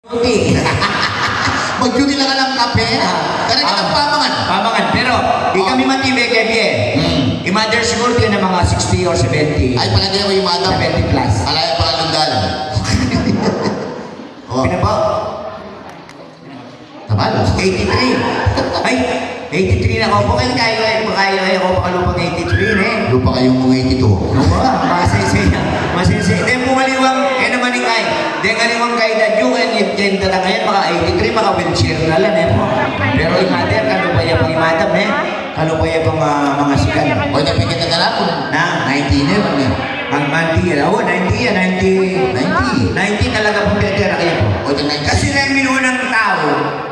Duty. Mag-duty lang ka lang kape. Karang kitang pamangan. Pamangan. Pero, di kami matibay kay Bie. I-mother siguro din ng mga 60 or 70. Ay, pala din ako yung madam. 70 plus. Alaya pala lundalan. Oh. Pinapa? Tabalo. 83. Ay, 83 na ako po. Kaya ako pakalupang 83 eh. Lupa kayong mga 82. Masaya. Masaya. Then pumaliwang, naman ni Kai. Then kaliwang Kai na yung genda na ngayon, mga 83, mga wheelchair na lang eh po. Pero yung mother, kalupaya pang imadam eh. Kalupaya pang mga sikat. O, napikit na kalapon. Na, 90 na yun. ang 90 yan. Oo, 90 yan. 90 talaga po pwede na kayo po. O, 90. Kasi na yung minunan ng tao,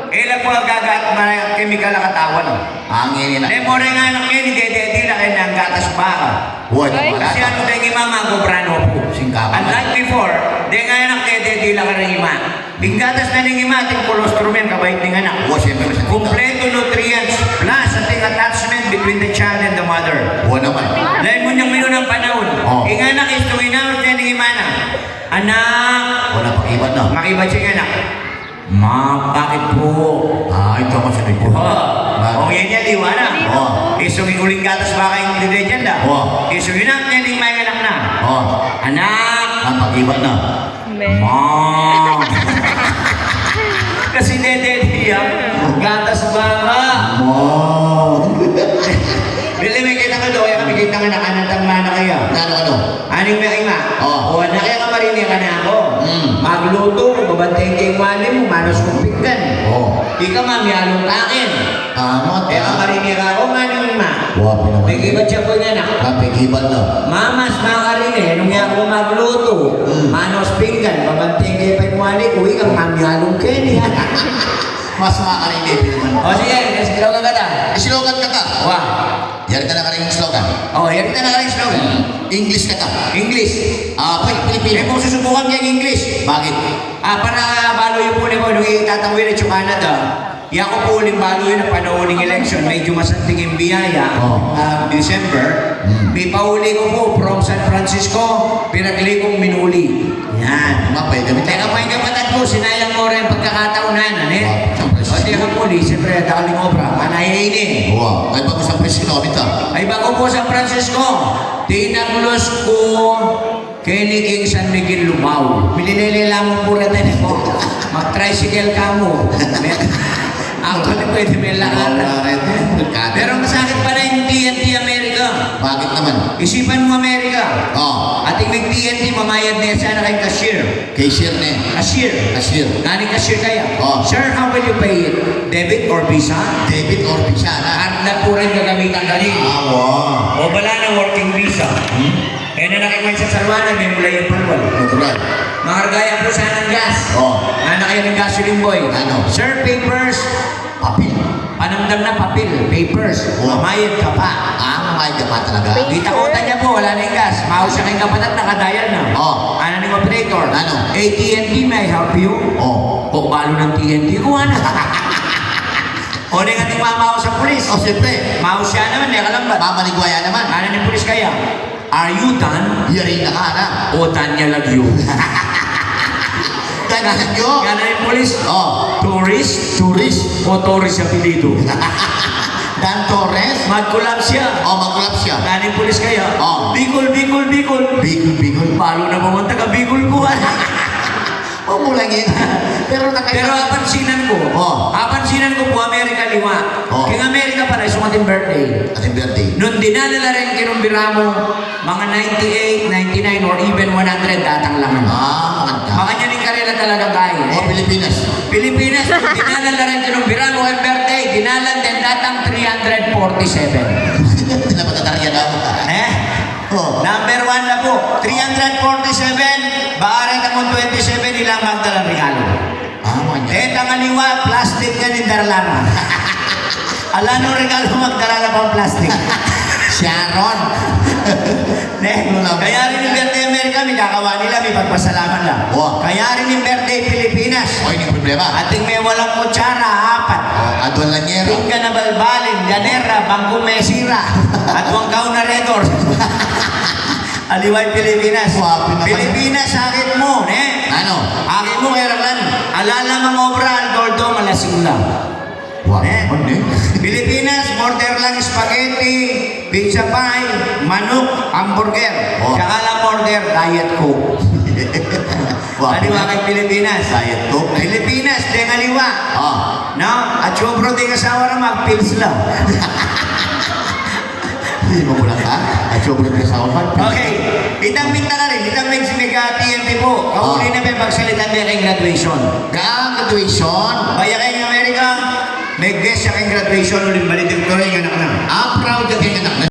ilan po ang gagat mga chemical na katawan. Angin na. More nga nang yun, hindi na kayo ng gatas baka. Huwag. Kasi ano tayo yung mama ko, brano po. Singkapan. Unlike before, di nga nang hindi lang ka ng ima. Yung gatas na ng ima, ating colostrum yan, kabait ng anak. Huwag siyempre sa Kompleto nutrients plus ating attachment between the child and the mother. Huwag naman. Dahil mo niyang minunang panahon. Yung anak is tuwinawag niya ng ima na. Anak, Wala pang iba na. makiba siya anak. Ma, bakit po? Ito ako sa nito. Yan yan, liwanag. Isong yung uling gatas baka yung ingredient na. Isong yun ang yung may anak na. Anak! Pag-iba na. Ma! Kasi dede yan. Gatas baka. Bili may kita ka doon, kami kita nga nakanatang mana kayo. Ano? Aning may ima. Oo. O, na kaya ka marinig ka na ako. Magluto, babantay kay wali mo, manos kong pinggan. Di ka mamiyalong kakin. Tama. Kaya ka marinig ako, maning ima. Huwag naman. May kibat siya po niya na. Kapigiban na. Mamas makarinig, nung ako magluto, manos pinggan, babantay kay wali, uwi kang mamiyalong kayo niya. Mas makakarinig naman. O sige, slogan ka ta. Slogan ka ta. Wah. Yari ka na ka rin yung slogan. Yan ka na rin slogan. English ka ta. English. Pilipino. Kung susubukan kayong English. Bakit? Para balo yung puli mo, nung itatangwin at yung Canada, yan ko po uling balo yun ang panahon ng election, medyo masanting yung biyaya, December, may pauli ko po from San Francisco, pinagli kong minuli. Yan. Pwede kami. Teka pa yung kapatid ko, sinayang mo rin pagkakataunan, O di ako puli, siyempre, daling obra, manahihin. Ay bago sa Presino, kita. Ay bago po San Francisco, tinaglos ko Kenny King San Miguel Lumao. Milinilila mo po natin po. Mag-tricycle ka mo. Ako na pwede may lakad. Pero masakit pa na yung TNT America. Bakit naman? Isipan mo America. Ating may TNT, mamayad na yan sana kay cashier. Cashier na eh. Cashier. Naning cashier kaya. Sir, how will you pay it? Debit or Visa? Debit or Visa na. At na po rin gagamitan galing. O bala na working visa. Kaya na nakikman sa salwanan, may mula yung palwal. Natural. Makargaya po sana ng gas. Nana kayo ng gasoline boy. Ano? Sir, papers. Papel. Panamdam na papel. Papers. Mamayad ka pa. Mamayad ka pa talaga. Kita-kuta niya po, wala na yung gas. Mahal siya kayong kapatat, nakadial na. Ano ng operator? Ano? AT&T, may I help you? Kung balo ng TNT, kuha na. O na nga ating mama ko sa pulis. Siyempre. Mahal siya naman, may kalambat. Mamaligwaya naman. Ano ng pulis kaya? Are you done? Yari na ka na. O Tanya Lagyo? Tanya Lagyo? Gana yung polis? Tourist? O Torres yung pilido? Dan Torres? Mag-collapse siya. Mag-collapse siya. Gana yung polis kaya? Bicol. Bicol. Palo na pumunta ka, Bicol ko. Pumulangin. Pero apansinan ko po, Amerika 5. King Amerika pala, isang ating birthday. Ating birthday. Nung dinalala rin kinumbira mo, mga 98, 99, or even 100, datang lang. Maganda. Makanya ning karela talaga tayo. Pilipinas. Dinalala rin kinumbira mo ang birthday, dinalan din datang 347. Napatatarya na ako. Number 1 na po, 347, baaran ka mo 27, ilang magdalang regalo. Ang aliwa, plastic ka ni Darlana. Ala nung regalo magdala pang plastic. Sharon. Kaya rin yung birthday Amerika, may kakawa nila, may pagpasalaman lang. Kaya rin yung birthday Pilipinas. Hindi problema. Ating may walang kutsara, 4. Adon Lanyero. Tingka na balbalin, ganera, bangko mesira, at wangkaw na redor. Aliway Pilipinas. Pilipinas, sakit mo, Akin mo, Erlan. Alala mga obra, Algordo, malasing lang. Wow, Eh? man eh. Pilipinas, order lang spaghetti, pizza pie, manok, hamburger. Oh. Tsaka lang order, diet coke. Wow. Kaliwa kay Pilipinas. Diet Coke. Pilipinas, di kaliwa. Ah. No? At syempre, di kasawa na mag-pills lang. Hindi mo lang ha? At sobrang kasawahan. Okay. Itang minta ka rin. Itang mix mega TNT po. Kauli na ba magsalita ba kay graduation? Graduation. Kaya kay Amerika, may guest sa kay graduation ulit balik yung tuloy yung anak na. I'm proud that yung anak na